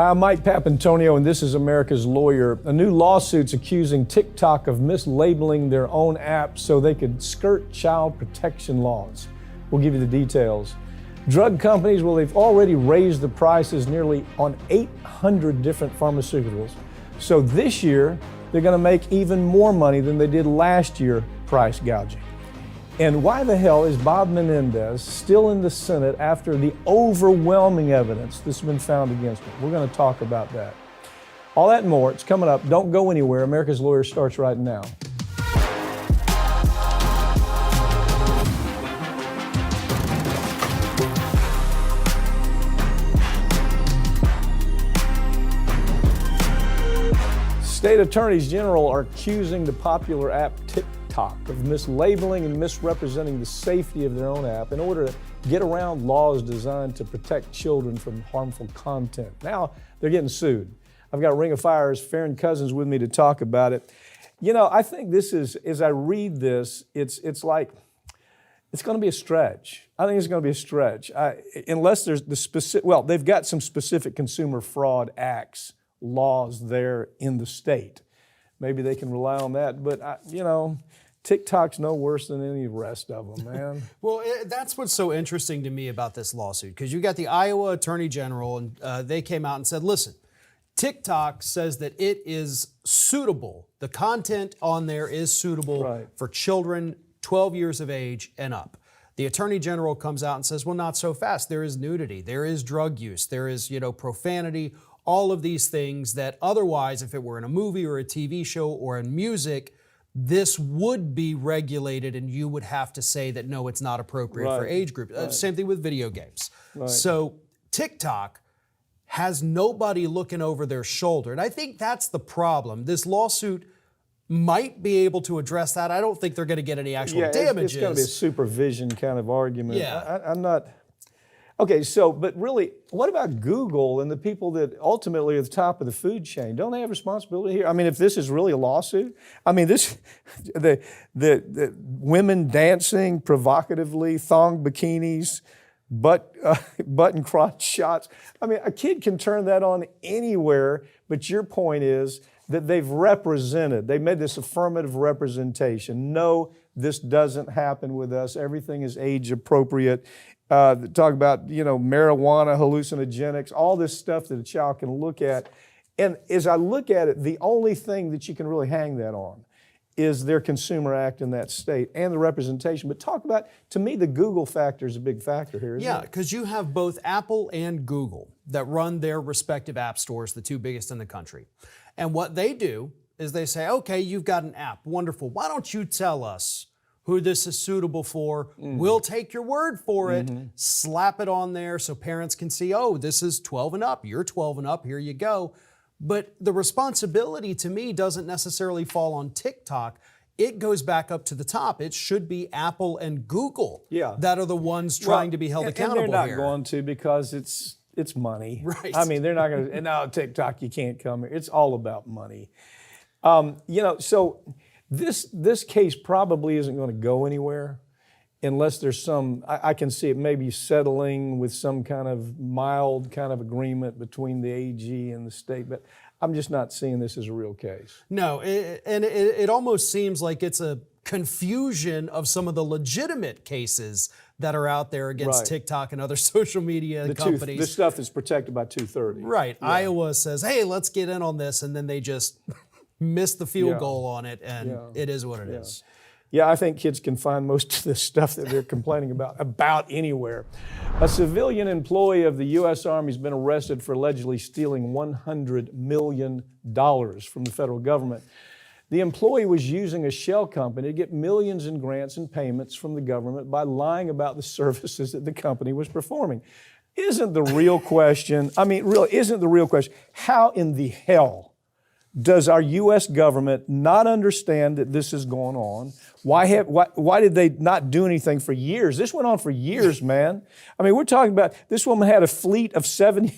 Hi, I'm Mike Papantonio, and this is America's Lawyer. A new lawsuit's accusing TikTok of mislabeling their own app so they could skirt child protection laws. We'll give you the details. Drug companies, well, they've already raised the prices nearly on 800 different pharmaceuticals. So this year, they're going to make even more money than they did last year price gouging. And why the hell is Bob Menendez still in the Senate after the overwhelming evidence that's been found against him? We're going to talk about that. All that and more, it's coming up. Don't go anywhere. America's Lawyer starts right now. State attorneys general are accusing the popular app TikTok of mislabeling and misrepresenting the safety of their own app in order to get around laws designed to protect children from harmful content. Now they're getting sued. I've got Ring of Fire's Farron Cousins with me to talk about it. You know, I think this is, as I read this, it's like, it's going to be a stretch. I think it's going to be a stretch. Unless there's the specific, well, they've got some specific consumer fraud acts, laws there in the state. Maybe they can rely on that, but you know, TikTok's no worse than any rest of them, man. Well, that's what's so interesting to me about this lawsuit, because you got the Iowa Attorney General, and they came out and said, listen, TikTok says that it is suitable. The content on there is suitable for children 12 years of age and up. The Attorney General comes out and says, well, not so fast. There is nudity, there is drug use, there is, profanity, all of these things that otherwise, if it were in a movie or a TV show or in music, this would be regulated and you would have to say that, no, it's not appropriate for age group. Same thing with video games. So TikTok has nobody looking over their shoulder. And I think that's the problem. This lawsuit might be able to address that. I don't think they're going to get any actual damages. It's going to be a supervision kind of argument. Yeah. I'm not... Okay, so, but really, what about Google and the people that ultimately are at the top of the food chain? Don't they have responsibility here? I mean, if this is really a lawsuit, I mean, the women dancing provocatively, thong bikinis, button crotch shots. I mean, a kid can turn that on anywhere, but your point is that they've made this affirmative representation. No, this doesn't happen with us. Everything is age appropriate. Talk about, marijuana, hallucinogenics, all this stuff that a child can look at. And as I look at it, the only thing that you can really hang that on is their consumer act in that state and the representation. But talk about, to me, the Google factor is a big factor here, isn't it? Yeah, because you have both Apple and Google that run their respective app stores, the two biggest in the country. And what they do is they say, okay, you've got an app, wonderful. Why don't you tell us who this is suitable for? We'll take your word for it, slap it on there so parents can see, oh, this is 12 and up, you're 12 and up, here you go. But the responsibility to me doesn't necessarily fall on TikTok. It goes back up to the top. It should be Apple and Google that are the ones trying to be held accountable and they're not here. going to, because it's money. Right. I mean, they're not going to, no, TikTok, you can't come here. It's all about money. So this case probably isn't going to go anywhere unless there's I can see it maybe settling with some kind of mild kind of agreement between the AG and the state, but I'm just not seeing this as a real case. No, it almost seems like it's a confusion of some of the legitimate cases that are out there against TikTok and other social media companies. The stuff that's protected by 230. Right. Yeah. Iowa says, hey, let's get in on this, and then they just missed the field goal on it, and it is what it is. Yeah, I think kids can find most of the stuff that they're complaining about anywhere. A civilian employee of the U.S. Army has been arrested for allegedly stealing $100 million from the federal government. The employee was using a shell company to get millions in grants and payments from the government by lying about the services that the company was performing. Isn't the real question, how in the hell does our U.S. government not understand that this is going on? Why did they not do anything for years? This went on for years, man. I mean, we're talking about, this woman had a fleet of 70,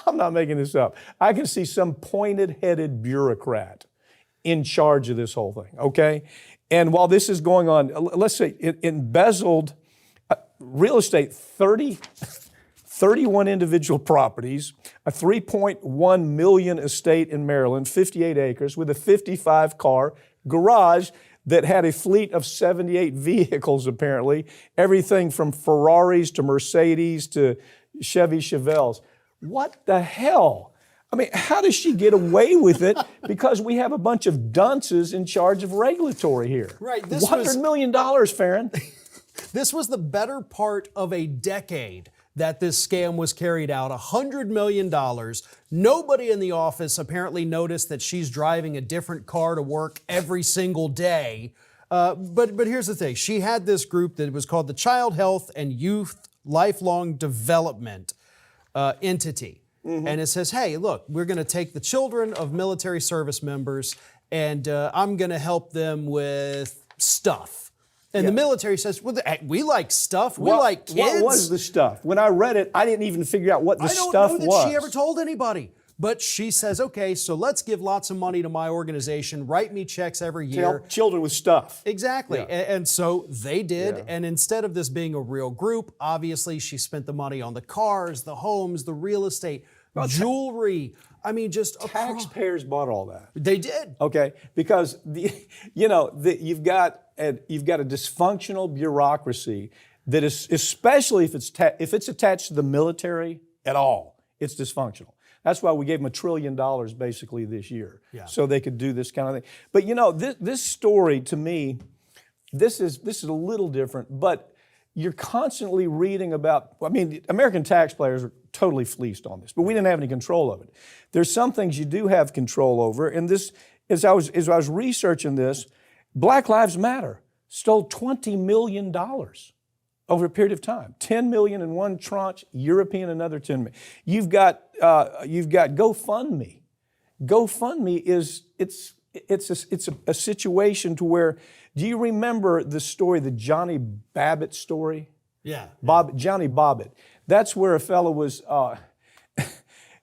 I'm not making this up. I can see some pointed-headed bureaucrat in charge of this whole thing, okay? And while this is going on, let's say it embezzled real estate, 31 individual properties, a 3.1 million estate in Maryland, 58 acres, with a 55-car garage that had a fleet of 78 vehicles, apparently, everything from Ferraris to Mercedes to Chevy Chevelles. What the hell? I mean, how does she get away with it? Because we have a bunch of dunces in charge of regulatory here. Right. $100 million, Farron. This was the better part of a decade that this scam was carried out. $100 million. Nobody in the office apparently noticed that she's driving a different car to work every single day. But here's the thing. She had this group that was called the Child Health and Youth Lifelong Development Entity. Mm-hmm. And it says, hey, look, we're going to take the children of military service members and I'm going to help them with stuff. And the military says, well, we like stuff. We like kids. What was the stuff? When I read it, I didn't even figure out what the stuff was. I don't know that she ever told anybody. But she says, okay, so let's give lots of money to my organization. Write me checks every year. To help children with stuff. Exactly. Yeah. And so they did. Yeah. And instead of this being a real group, obviously she spent the money on the cars, the homes, the real estate, jewelry. I mean, just taxpayers bought all that. They did. Okay, because you've got a dysfunctional bureaucracy that is, especially if it's attached to the military at all, it's dysfunctional. That's why we gave them $1 trillion basically this year, so they could do this kind of thing. But this story to me, this is a little different. But you're constantly reading about. I mean, American taxpayers are totally fleeced on this, but we didn't have any control of it. There's some things you do have control over, and this, as I was researching this, Black Lives Matter stole $20 million over a period of time. 10 million in one tranche, European another 10 million. You've got GoFundMe. GoFundMe is it's a situation to where, do you remember the story, the Johnny Babbitt story? Yeah. Johnny Bobbitt. That's where a fellow was.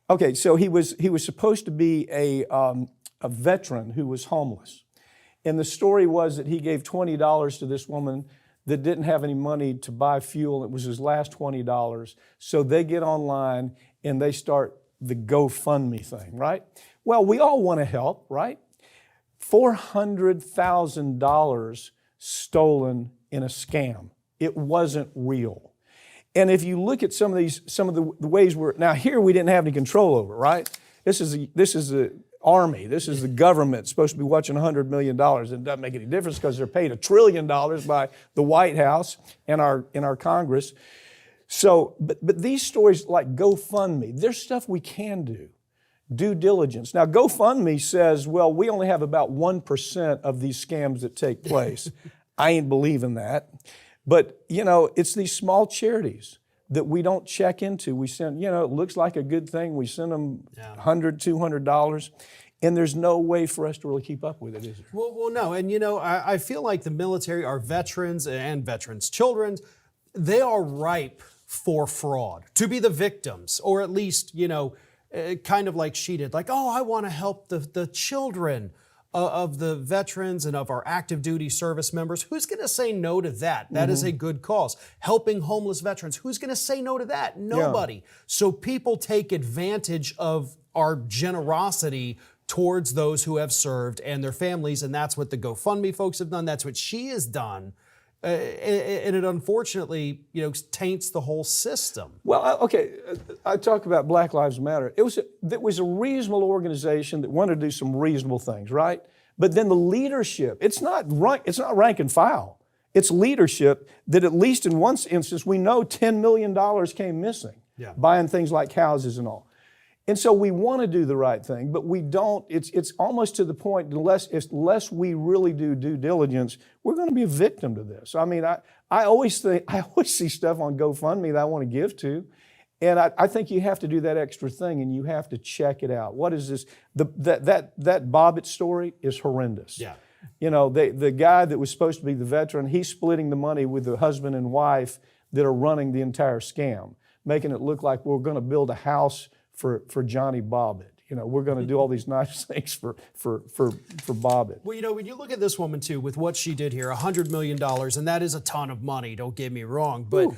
Okay, so he was supposed to be a veteran who was homeless, and the story was that he gave $20 to this woman that didn't have any money to buy fuel. It was his last $20. So they get online and they start the GoFundMe thing, right? Well, we all want to help, right? $400,000 stolen in a scam. It wasn't real. And if you look at some of the ways now here we didn't have any control over, right? This is the Army. This is the government supposed to be watching $100 million. It doesn't make any difference because they're paid $1 trillion by the White House and our Congress. So, but these stories like GoFundMe, there's stuff we can do. Due diligence. Now, GoFundMe says, well, we only have about 1% of these scams that take place. I ain't believing that. But, it's these small charities that we don't check into. We send, it looks like a good thing. We send them $100, $200, and there's no way for us to really keep up with it, is there? Well, no. And, I feel like the military, our veterans and veterans' children, they are ripe for fraud, to be the victims, or at least, kind of like she did. Like, oh, I want to help the children of the veterans and of our active duty service members. Who's going to say no to that? That is a good cause. Helping homeless veterans. Who's going to say no to that? Nobody. Yeah. So people take advantage of our generosity towards those who have served and their families, and that's what the GoFundMe folks have done. That's what she has done. And it unfortunately, taints the whole system. Well, okay, I talk about Black Lives Matter. It was a reasonable organization that wanted to do some reasonable things, right? But then the leadership, it's not rank and file. It's leadership that, at least in one instance, we know $10 million came missing, buying things like houses and all. And so we want to do the right thing, but we don't. It's almost to the point, unless we really do due diligence, we're going to be a victim to this. I mean, I always see stuff on GoFundMe that I want to give to, and I think you have to do that extra thing, and you have to check it out. What is this? That Bobbitt story is horrendous. Yeah. The guy that was supposed to be the veteran, he's splitting the money with the husband and wife that are running the entire scam, making it look like we're going to build a house for Johnny Bobbitt. We're going to do all these nice things for Bobbitt. Well, when you look at this woman too, with what she did here, $100 million, and that is a ton of money, don't get me wrong, but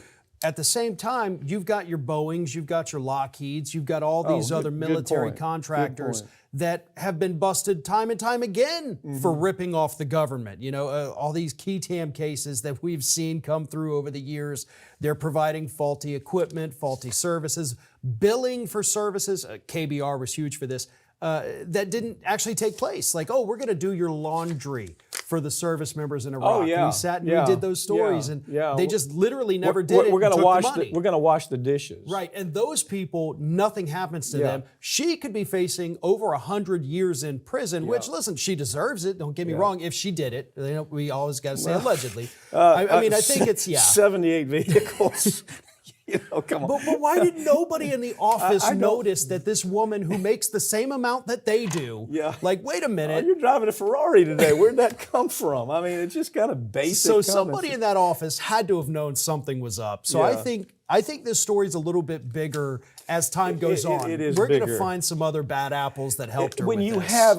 At the same time, you've got your Boeings, you've got your Lockheeds, you've got all these other military contractors that have been busted time and time again for ripping off the government. You know, all these key TAM cases that we've seen come through over the years, they're providing faulty equipment, faulty services, billing for services. KBR was huge for this. That didn't actually take place. Like, oh, we're going to do your laundry for the service members in Iraq. Oh, yeah. We sat and we did those stories, and they just literally never did it. We're going to wash we're going to wash the dishes. Right, and those people, nothing happens to them. She could be facing over 100 years in prison, which, listen, she deserves it. Don't get me wrong. If she did it, you know, we always got to say allegedly. I mean, I think it's 78 vehicles. You know, come on. But why did nobody in the office notice that this woman who makes the same amount that they do, like, wait a minute. Oh, you're driving a Ferrari today. Where'd that come from? I mean, it's just kind of basic. So somebody in that office had to have known something was up. So I think this story's a little bit bigger as time goes on. It is We're bigger. going to find some other bad apples that helped her with this. You have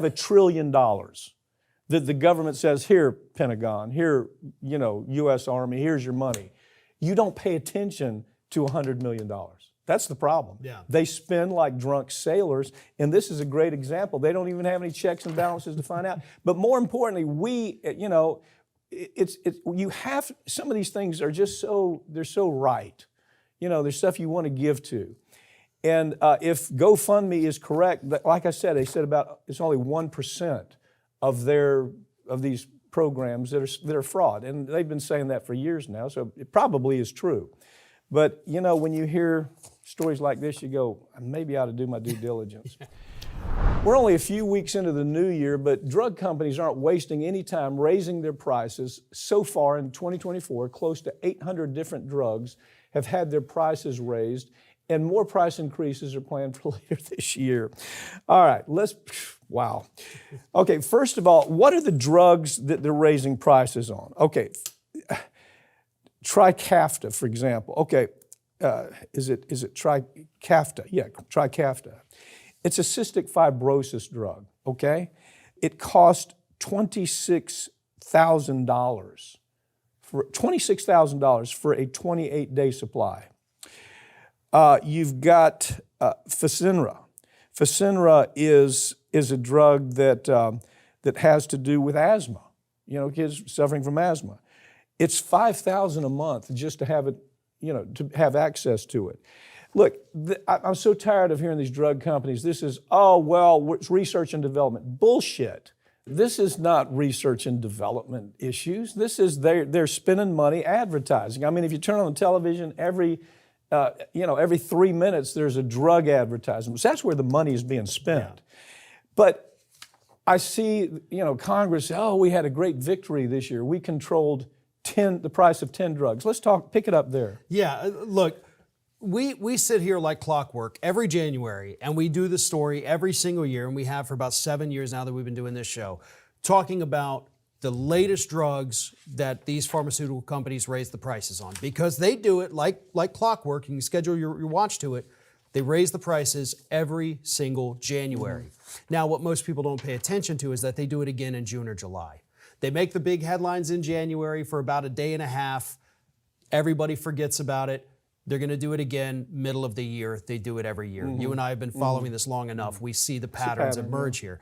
$1 trillion that the government says, here, Pentagon, here, you know, U.S. Army, here's your money. You don't pay attention to $100 million. That's the problem. Yeah. They spend like drunk sailors, and this is a great example. They don't even have any checks and balances to find out. But more importantly, you know, you have, some of these things are just they're so right. You know, there's stuff you want to give to. And if GoFundMe is correct, like I said, they said it's only 1% of these programs that are fraud, and they've been saying that for years now, so it probably is true. But you know, when you hear stories like this, you go, maybe I ought to do my due diligence. We're only a few weeks into the new year, but drug companies aren't wasting any time raising their prices. So far in 2024, close to 800 different drugs have had their prices raised, and more price increases are planned for later this year. All right, wow. Okay, first of all, what are the drugs that they're raising prices on? Okay, Trikafta, for example. Okay, is it Trikafta? Yeah, Trikafta. It's a cystic fibrosis drug, okay? It cost $26,000 for a 28-day supply. You've got Fasenra. Fasenra is a drug that has to do with asthma. You know, kids suffering from asthma. It's $5,000 a month just to have it, you know, to have access to it. Look, I'm so tired of hearing these drug companies. This is, it's research and development. Bullshit. This is not research and development issues. This is they're spending money advertising. I mean, if you turn on the television, every 3 minutes there's a drug advertisement. So that's where the money is being spent. But I see, you know, Congress, we had a great victory this year. We controlled the price of 10 drugs. Let's pick it up there. Yeah, look, we sit here like clockwork every January, and we do the story every single year, and we have for about 7 years now that we've been doing this show, talking about the latest drugs that these pharmaceutical companies raise the prices on, because they do it like clockwork. You can schedule your watch to it. They raise the prices every single January. Now, what most people don't pay attention to is that they do it again in June or July. They make the big headlines in January for about a day and a half. Everybody forgets about it. They're going to do it again middle of the year. They do it every year. You and I have been following this long enough. We see the patterns emerge here.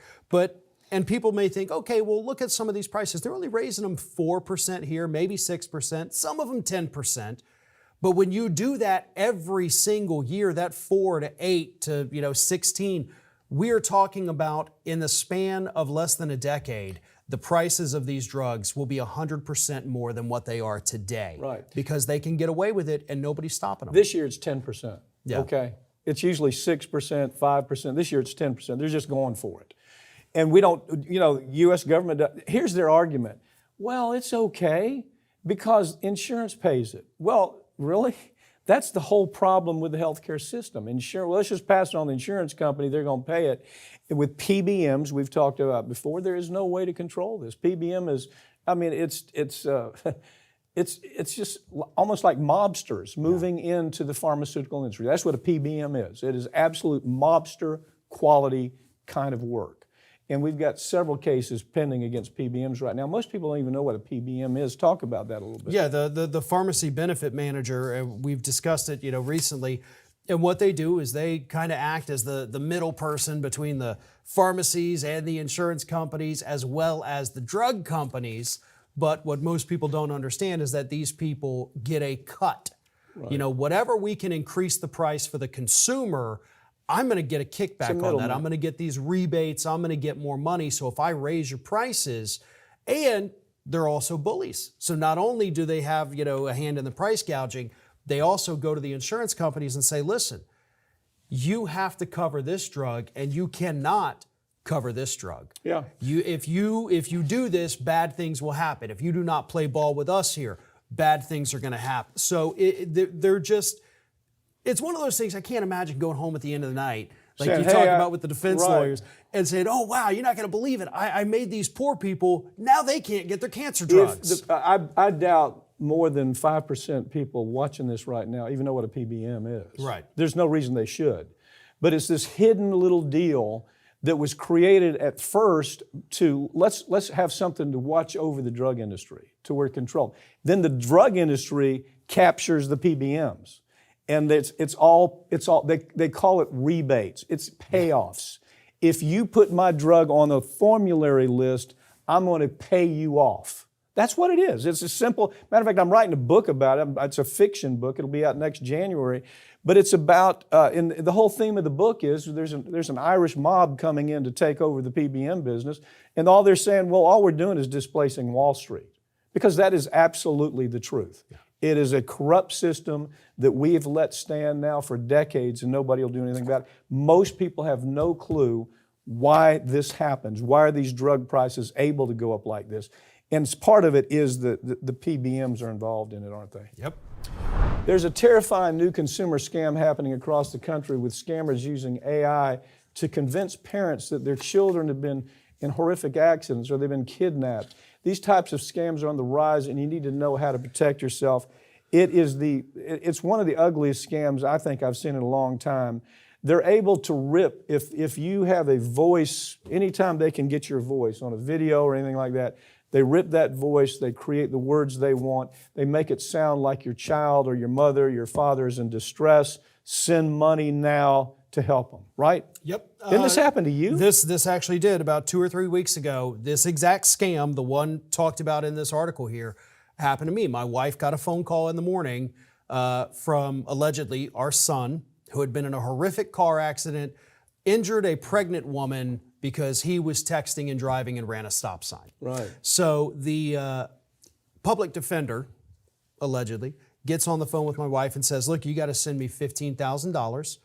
And people may think, okay, well, look at some of these prices. They're only raising them 4% here, maybe 6%, some of them 10%. But when you do that every single year, that 4 to 8 to 16, we are talking about in the span of less than a decade, the prices of these drugs will be 100% more than what they are today. Right. Because they can get away with it and nobody's stopping them. This year it's 10%. Yeah. Okay. It's usually 6%, 5%. This year it's 10%. They're just going for it. And we don't, U.S. government, here's their argument. Well, it's okay because insurance pays it. Well, really? That's the whole problem with the healthcare system. Let's just pass it on the insurance company, they're going to pay it. And with PBMs, we've talked about before, there is no way to control this. PBM is, it's just almost like mobsters moving into the pharmaceutical industry. That's what a PBM is. It is absolute mobster quality kind of work. And we've got several cases pending against PBMs right now. Most people don't even know what a PBM is. Talk about that a little bit. Yeah, the pharmacy benefit manager, we've discussed it, recently. And what they do is they kind of act as the middle person between the pharmacies and the insurance companies, as well as the drug companies. But what most people don't understand is that these people get a cut. Right. Whatever we can increase the price for the consumer, I'm going to get a kickback on that. I'm going to get these rebates. I'm going to get more money. So if I raise your prices, and they're also bullies. So not only do they have, a hand in the price gouging, they also go to the insurance companies and say, listen, you have to cover this drug and you cannot cover this drug. Yeah. If you do this, bad things will happen. If you do not play ball with us here, bad things are going to happen. So they're just, it's one of those things I can't imagine going home at the end of the night, like you talked about with the defense lawyers, and saying, oh, wow, you're not going to believe it. I made these poor people, now they can't get their cancer drugs. I doubt more than 5% people watching this right now even know what a PBM is. Right. There's no reason they should. But it's this hidden little deal that was created at first to let's have something to watch over the drug industry, to where control. Then the drug industry captures the PBMs. And it's all they call it rebates. It's payoffs. If you put my drug on a formulary list, I'm going to pay you off. That's what it is. It's a simple, matter of fact, I'm writing a book about it. It's a fiction book. It'll be out next January. But it's about, and the whole theme of the book is there's an Irish mob coming in to take over the PBM business. And all they're saying, well, all we're doing is displacing Wall Street. Because that is absolutely the truth. Yeah. It is a corrupt system that we have let stand now for decades and nobody will do anything about it. Most people have no clue why this happens. Why are these drug prices able to go up like this? And part of it is the PBMs are involved in it, aren't they? Yep. There's a terrifying new consumer scam happening across the country with scammers using AI to convince parents that their children have been in horrific accidents or they've been kidnapped. These types of scams are on the rise and you need to know how to protect yourself. It's one of the ugliest scams I think I've seen in a long time. They're able to rip, if you have a voice, anytime they can get your voice on a video or anything like that, they rip that voice, they create the words they want, they make it sound like your child or your mother, your father is in distress, send money now to help them, right? Yep. Didn't this happen to you? This actually did about 2 or 3 weeks ago. This exact scam, the one talked about in this article here, happened to me. My wife got a phone call in the morning from allegedly our son, who had been in a horrific car accident, injured a pregnant woman because he was texting and driving and ran a stop sign. Right. So the public defender, allegedly, gets on the phone with my wife and says, look, you got to send me $15,000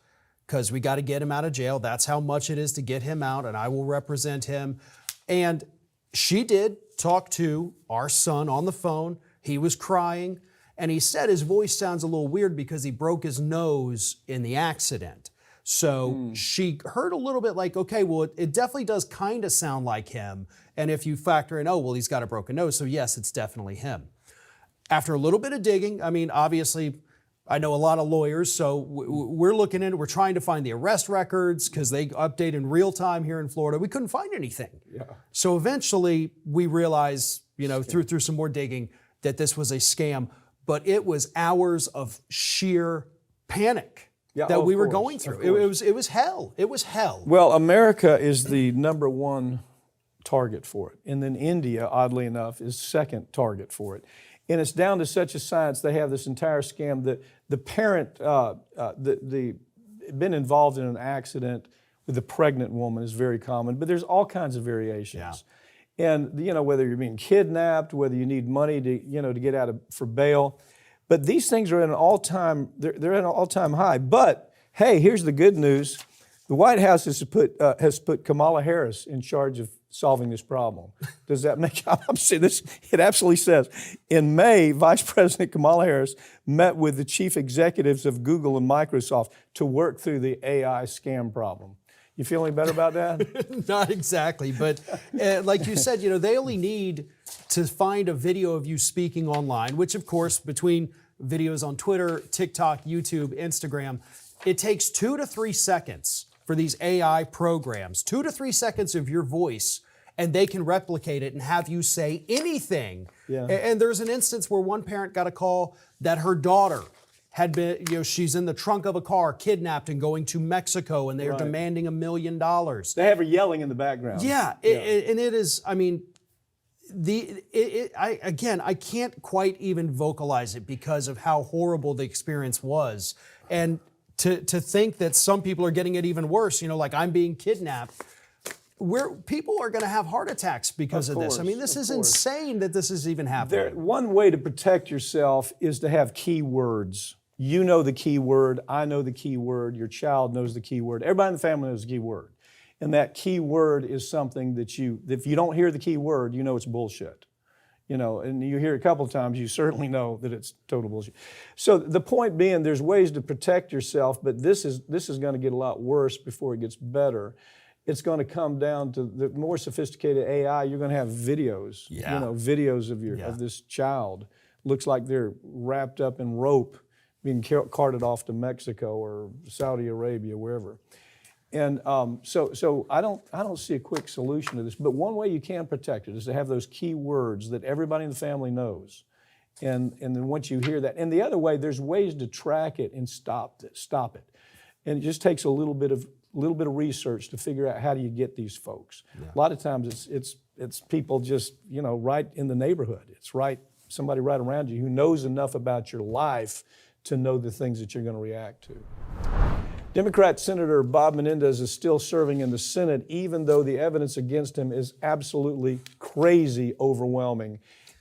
because we got to get him out of jail. That's how much it is to get him out, and I will represent him. And she did talk to our son on the phone. He was crying, and he said his voice sounds a little weird because he broke his nose in the accident. So she heard a little bit like, okay, well, it definitely does kind of sound like him. And if you factor in, oh, well, he's got a broken nose, so yes, it's definitely him. After a little bit of digging, I mean, obviously, I know a lot of lawyers, so we're looking into it. We're trying to find the arrest records because they update in real time here in Florida. We couldn't find anything. Yeah. So eventually, we realized, through some more digging, that this was a scam. But it was hours of sheer panic that we were going through. It was hell. It was hell. Well, America is the number one target for it. And then India, oddly enough, is second target for it. And it's down to such a science, they have this entire scam that the parent, been involved in an accident with a pregnant woman is very common, but there's all kinds of variations. Yeah. And whether you're being kidnapped, whether you need money to get out for bail, but these things are at an all-time, they're at an all-time high. But hey, here's the good news. The White House has put Kamala Harris in charge of solving this problem. Does that make, I'm saying this, it absolutely says, in May, Vice President Kamala Harris met with the chief executives of Google and Microsoft to work through the AI scam problem. You feel any better about that? Not exactly, but like you said, they only need to find a video of you speaking online, which of course, between videos on Twitter, TikTok, YouTube, Instagram, it takes 2 to 3 seconds for these AI programs, 2 to 3 seconds of your voice, and they can replicate it and have you say anything. Yeah. And there's an instance where one parent got a call that her daughter had been, she's in the trunk of a car, kidnapped and going to Mexico, and they are demanding $1 million. They have her yelling in the background. Yeah, and it is, I mean, I can't quite even vocalize it because of how horrible the experience was. And to think that some people are getting it even worse, like I'm being kidnapped, where people are going to have heart attacks because of this. I mean, this is insane that this is even happening. One way to protect yourself is to have key words. You know the key word, I know the key word, your child knows the key word, everybody in the family knows the key word. And that key word is something that if you don't hear the key word, you know it's bullshit. And you hear it a couple of times, you certainly know that it's total bullshit. So the point being, there's ways to protect yourself, but this is going to get a lot worse before it gets better. It's going to come down to the more sophisticated AI. You're going to have videos, videos of this child. Looks like they're wrapped up in rope, being carted off to Mexico or Saudi Arabia, wherever. And so I don't see a quick solution to this. But one way you can protect it is to have those key words that everybody in the family knows. And then once you hear that, and the other way, there's ways to track it and stop it. And it just takes a little bit of research to figure out how do you get these folks. Yeah. A lot of times it's people just right in the neighborhood. It's somebody right around you who knows enough about your life to know the things that you're going to react to. Democrat Senator Bob Menendez is still serving in the Senate, even though the evidence against him is absolutely crazy overwhelming.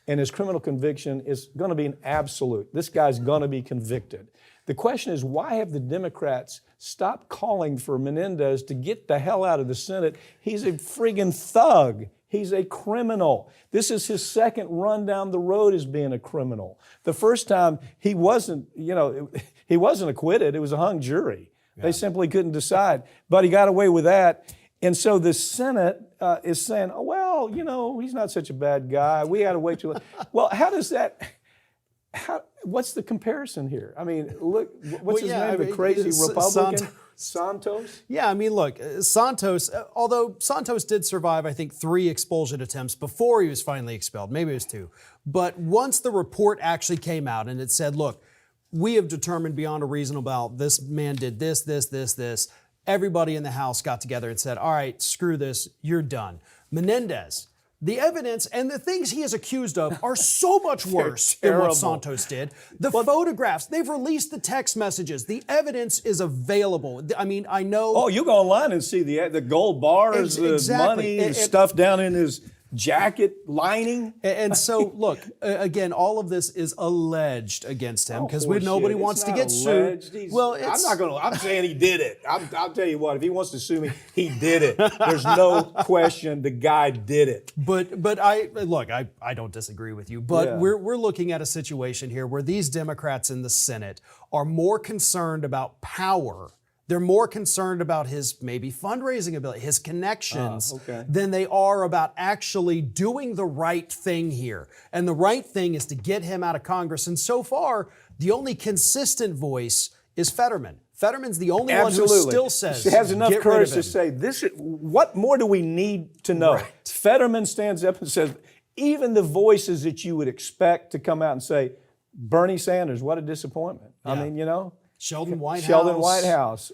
And his criminal conviction is going to be an absolute. This guy's going to be convicted. The question is, why have the Democrats stopped calling for Menendez to get the hell out of the Senate? He's a friggin' thug. He's a criminal. This is his second run down the road as being a criminal. The first time he wasn't acquitted. It was a hung jury. Yeah. They simply couldn't decide. But he got away with that. And so the Senate is saying, oh, well, he's not such a bad guy. We had to wait till. Well, what's the comparison here? I mean, look, what's his name? The crazy Republican? Santos? Yeah, I mean, look, Santos, although Santos did survive, I think, 3 expulsion attempts before he was finally expelled. Maybe it was 2. But once the report actually came out and it said, look, we have determined beyond a reasonable doubt this man did this, everybody in the House got together and said, all right, screw this, you're done. Menendez, the evidence and the things he is accused of are so much worse than what Santos did. The photographs, they've released the text messages. The evidence is available. I mean, I know. Oh, you go online and see the gold bars, the money, and stuff down in his jacket lining. And so, look, again, all of this is alleged against him because nobody wants to get sued. Well, I'm saying he did it. I'll tell you what, if he wants to sue me, he did it. There's no question the guy did it. But I don't disagree with you. But we're looking at a situation here where these Democrats in the Senate are more concerned about power. They're more concerned about his maybe fundraising ability, his connections, than they are about actually doing the right thing here. And the right thing is to get him out of Congress. And so far, the only consistent voice is Fetterman. Fetterman's the only one who still says, he has enough courage to say, what more do we need to know? Right. Fetterman stands up and says, even the voices that you would expect to come out and say, Bernie Sanders, what a disappointment. Yeah. I mean, Sheldon Whitehouse.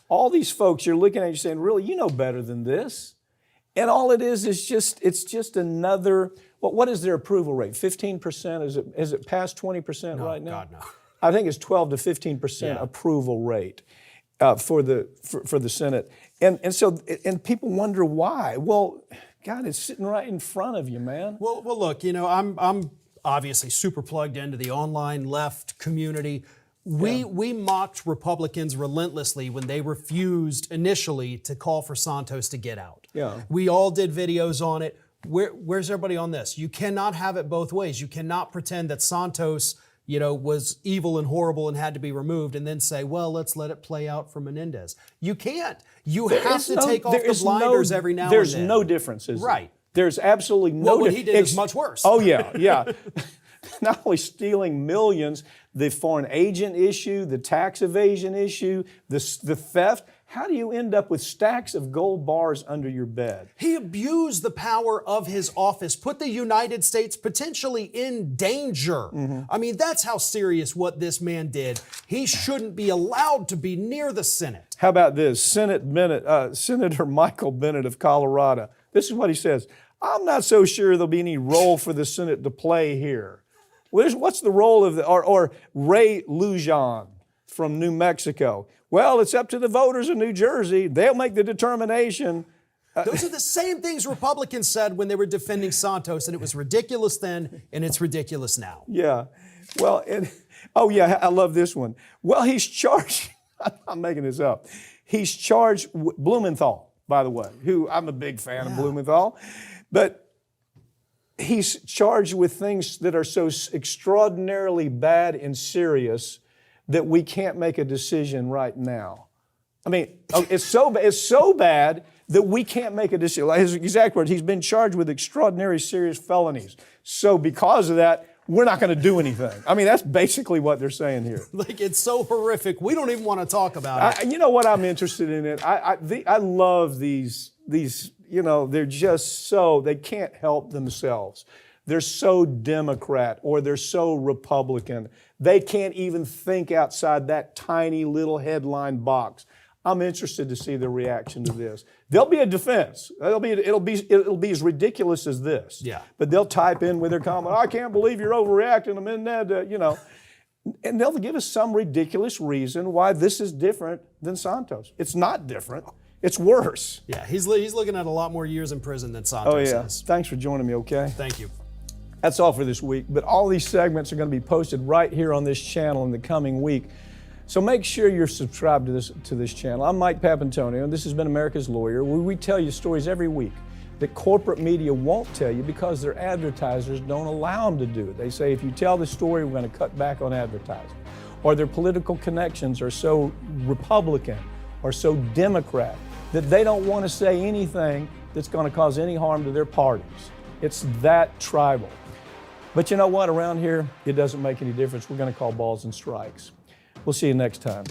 All these folks you're looking at, you're saying, really, you know better than this. And all it is it's just another, what is their approval rate? 15%? Is it past 20% right now? God, no. I think it's 12 to 15% approval rate for the Senate. And so people wonder why. Well, God, it's sitting right in front of you, man. Well, look, I'm obviously super plugged into the online left community. We mocked Republicans relentlessly when they refused initially to call for Santos to get out. Yeah. We all did videos on it. Where's everybody on this? You cannot have it both ways. You cannot pretend that Santos, was evil and horrible and had to be removed and then say, well, let's let it play out for Menendez. You can't. You have to take off the blinders every now and then. There's no differences. Right. There's absolutely no difference. What he did is much worse. Oh, yeah. Not only stealing millions, the foreign agent issue, the tax evasion issue, the theft. How do you end up with stacks of gold bars under your bed? He abused the power of his office, put the United States potentially in danger. I mean, that's how serious what this man did. He shouldn't be allowed to be near the Senate. How about this? Senator Michael Bennet of Colorado. This is what he says. I'm not so sure there'll be any role for the Senate to play here. What's the role of or Ray Lujan from New Mexico? Well, it's up to the voters in New Jersey. They'll make the determination. Those are the same things Republicans said when they were defending Santos, and it was ridiculous then, and it's ridiculous now. Yeah. Well, I love this one. Well, he's charged, I'm making this up. He's charged, Blumenthal, by the way, who I'm a big fan of Blumenthal, but he's charged with things that are so extraordinarily bad and serious that we can't make a decision right now. I mean, it's so bad that we can't make a decision. Like his exact words, he's been charged with extraordinary serious felonies. So because of that, we're not going to do anything. I mean, that's basically what they're saying here. Like, it's so horrific. We don't even want to talk about it. You know what I'm interested in it? I love these, they're just so, they can't help themselves. They're so Democrat or they're so Republican. They can't even think outside that tiny little headline box. I'm interested to see the reaction to this. There'll be a defense. It'll be as ridiculous as this. Yeah. But they'll type in with their comment, I can't believe you're overreacting. I'm in that, And they'll give us some ridiculous reason why this is different than Santos. It's not different. It's worse. Yeah, he's looking at a lot more years in prison than Santos is. Thanks for joining me, okay? Thank you. That's all for this week, but all these segments are going to be posted right here on this channel in the coming week. So make sure you're subscribed to this channel. I'm Mike Papantonio, and this has been America's Lawyer, where we tell you stories every week that corporate media won't tell you because their advertisers don't allow them to do it. They say, if you tell the story, we're going to cut back on advertising. Or their political connections are so Republican or so Democrat that they don't want to say anything that's going to cause any harm to their parties. It's that tribal. But you know what? Around here, it doesn't make any difference. We're going to call balls and strikes. We'll see you next time.